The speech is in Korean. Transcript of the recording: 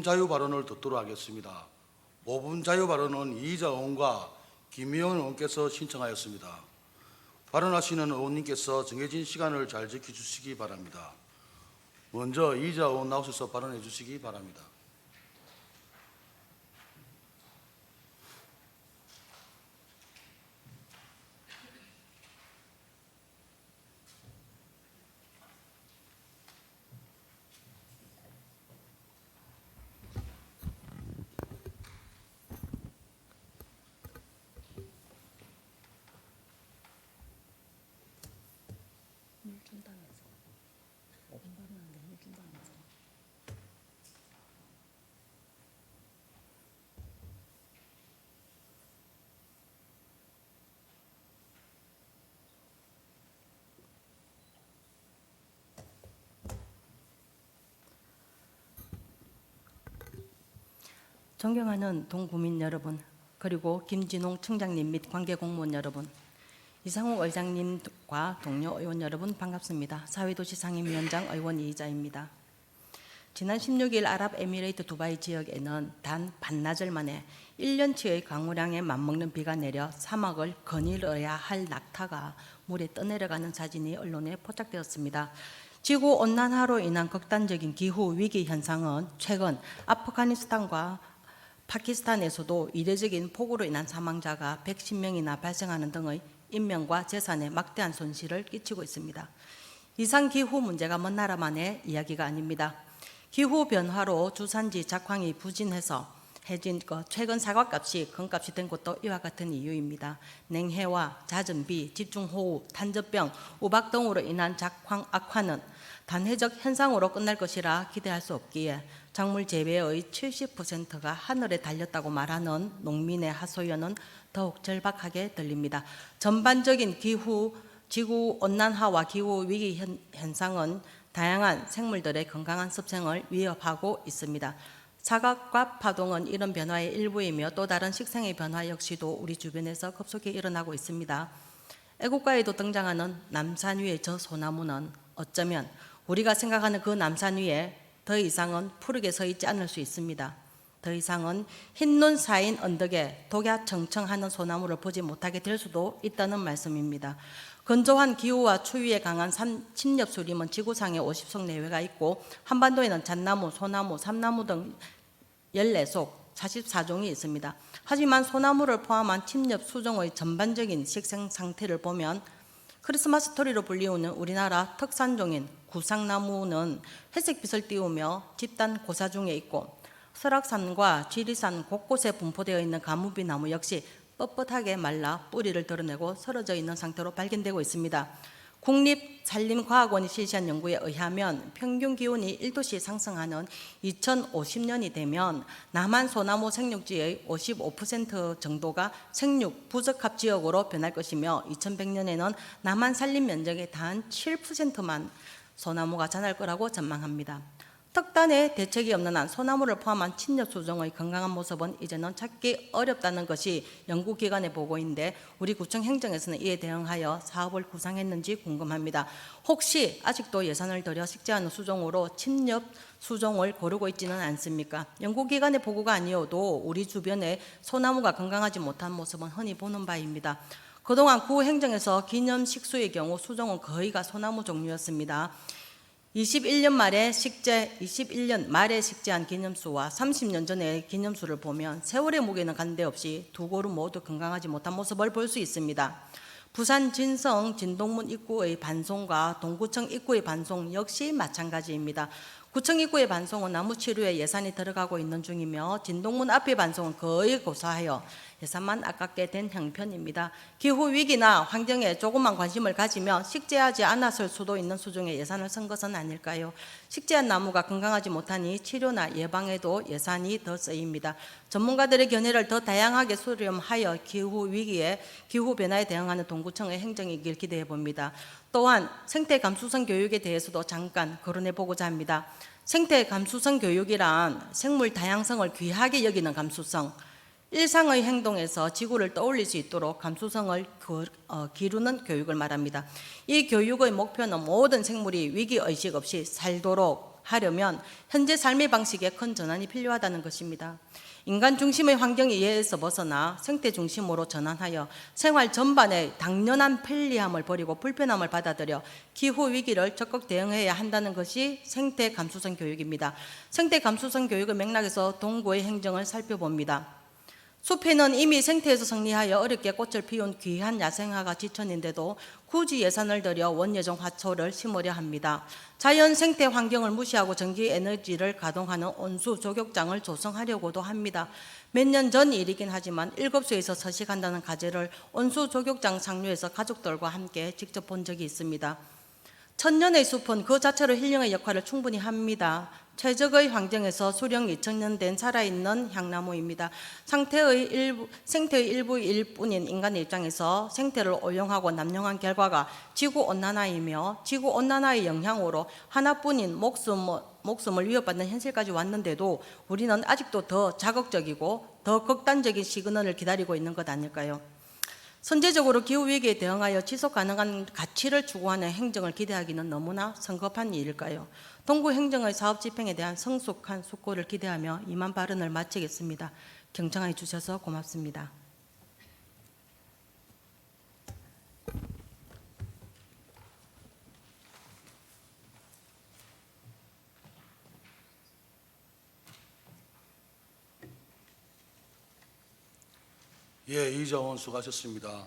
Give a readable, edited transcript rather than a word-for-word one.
5분 자유 발언을 듣도록 하겠습니다. 5분 자유 발언은 이의자 의원과 김의원 의원께서 신청하였습니다. 발언하시는 의원님께서 정해진 시간을 잘 지켜주시기 바랍니다. 먼저 이의자 의원 나오셔서 발언해 주시기 바랍니다. 존경하는 동구민 여러분, 그리고 김진홍 청장님 및 관계 공무원 여러분, 이상욱 의장님과 동료 의원 여러분 반갑습니다. 사회도시 상임위원장 의원 이의자입니다. 지난 16일 아랍에미레이트 두바이 지역에는 단 반나절 만에 1년치의 강우량에 맞먹는 비가 내려 사막을 거닐어야 할 낙타가 물에 떠내려가는 사진이 언론에 포착되었습니다. 지구온난화로 인한 극단적인 기후 위기 현상은 최근 아프가니스탄과 파키스탄에서도 이례적인 폭우로 인한 사망자가 110명이나 발생하는 등의 인명과 재산에 막대한 손실을 끼치고 있습니다. 이상 기후 문제가 먼 나라만의 이야기가 아닙니다. 기후 변화로 주산지 작황이 부진해서 해진 최근 사과값이 금값이 된 것도 이와 같은 이유입니다. 냉해와 잦은 비, 집중호우, 탄저병, 우박 등으로 인한 작황 악화는 단회적 현상으로 끝날 것이라 기대할 수 없기에 작물 재배의 70%가 하늘에 달렸다고 말하는 농민의 하소연은 더욱 절박하게 들립니다. 전반적인 지구 온난화와 기후 위기 현상은 다양한 생물들의 건강한 습생을 위협하고 있습니다. 사각과 파동은 이런 변화의 일부이며 또 다른 식생의 변화 역시도 우리 주변에서 급속히 일어나고 있습니다. 애국가에도 등장하는 남산 위의 저 소나무는 어쩌면 우리가 생각하는 그 남산 위에 더 이상은 푸르게 서 있지 않을 수 있습니다. 더 이상은 흰눈 쌓인 언덕에 독야청청하는 소나무를 보지 못하게 될 수도 있다는 말씀입니다. 건조한 기후와 추위에 강한 침엽수림은 지구상에 50속 내외가 있고 한반도에는 잣나무, 소나무, 삼나무 등 14속 44종이 있습니다. 하지만 소나무를 포함한 침엽수종의 전반적인 식생 상태를 보면 크리스마스 트리로 불리우는 우리나라 특산종인 구상나무는 회색빛을 띠우며 집단 고사 중에 있고 설악산과 지리산 곳곳에 분포되어 있는 가무비 나무 역시 뻣뻣하게 말라 뿌리를 드러내고 쓰러져 있는 상태로 발견되고 있습니다. 국립산림과학원이 실시한 연구에 의하면 평균 기온이 1도씩 상승하는 2050년이 되면 남한 소나무 생육지의 55% 정도가 생육 부적합 지역으로 변할 것이며 2100년에는 남한 산림 면적의 단 7%만 소나무가 자랄 거라고 전망합니다. 특단의 대책이 없는 한 소나무를 포함한 침엽수종의 건강한 모습은 이제는 찾기 어렵다는 것이 연구기관의 보고인데 우리 구청 행정에서는 이에 대응하여 사업을 구상했는지 궁금합니다. 혹시 아직도 예산을 들여 식재하는 수종으로 침엽수종을 고르고 있지는 않습니까? 연구기관의 보고가 아니어도 우리 주변에 소나무가 건강하지 못한 모습은 흔히 보는 바입니다. 그동안 구행정에서 기념식수의 경우 수종은 거의가 소나무 종류였습니다. 21년 말에 식재한 기념수와 30년 전의 기념수를 보면 세월의 무게는 관계없이 두 그룹 모두 건강하지 못한 모습을 볼 수 있습니다. 부산 진성 진동문 입구의 반송과 동구청 입구의 반송 역시 마찬가지입니다. 구청 입구의 반송은 나무 치료에 예산이 들어가고 있는 중이며 진동문 앞의 반송은 거의 고사하여 예산만 아깝게 된 형편입니다. 기후위기나 환경에 조금만 관심을 가지면 식재하지 않았을 수도 있는 수종에 예산을 쓴 것은 아닐까요? 식재한 나무가 건강하지 못하니 치료나 예방에도 예산이 더 쓰입니다. 전문가들의 견해를 더 다양하게 수렴하여 기후위기에 기후변화에 대응하는 동구청의 행정이길 기대해 봅니다. 또한 생태 감수성 교육에 대해서도 잠깐 거론해 보고자 합니다. 생태 감수성 교육이란 생물 다양성을 귀하게 여기는 감수성, 일상의 행동에서 지구를 떠올릴 수 있도록 감수성을 기르는 교육을 말합니다. 이 교육의 목표는 모든 생물이 위기의식 없이 살도록 하려면 현재 삶의 방식에 큰 전환이 필요하다는 것입니다. 인간 중심의 환경 이해에서 벗어나 생태 중심으로 전환하여 생활 전반에 당연한 편리함을 버리고 불편함을 받아들여 기후 위기를 적극 대응해야 한다는 것이 생태 감수성 교육입니다. 생태 감수성 교육의 맥락에서 동구의 행정을 살펴봅니다. 숲에는 이미 생태에서 승리하여 어렵게 꽃을 피운 귀한 야생화가 지천인데도 굳이 예산을 들여 원예종 화초를 심으려 합니다. 자연 생태 환경을 무시하고 전기 에너지를 가동하는 온수 조격장을 조성하려고도 합니다. 몇 년 전 일이긴 하지만 7수에서 서식한다는 가재를 온수 조격장 상류에서 가족들과 함께 직접 본 적이 있습니다. 천년의 숲은 그 자체로 힐링의 역할을 충분히 합니다. 최적의 환경에서 수령 2000년 된 살아있는 향나무입니다. 생태의 일부일 뿐인 인간의 입장에서 생태를 오용하고 남용한 결과가 지구온난화이며 지구온난화의 영향으로 하나뿐인 목숨을 위협받는 현실까지 왔는데도 우리는 아직도 더 자극적이고 더 극단적인 시그널을 기다리고 있는 것 아닐까요? 선제적으로 기후위기에 대응하여 지속가능한 가치를 추구하는 행정을 기대하기는 너무나 성급한 일일까요? 동구 행정의 사업 집행에 대한 성숙한 숙고를 기대하며 이만 발언을 마치겠습니다. 경청해 주셔서 고맙습니다. 예, 이정원 수고하셨습니다.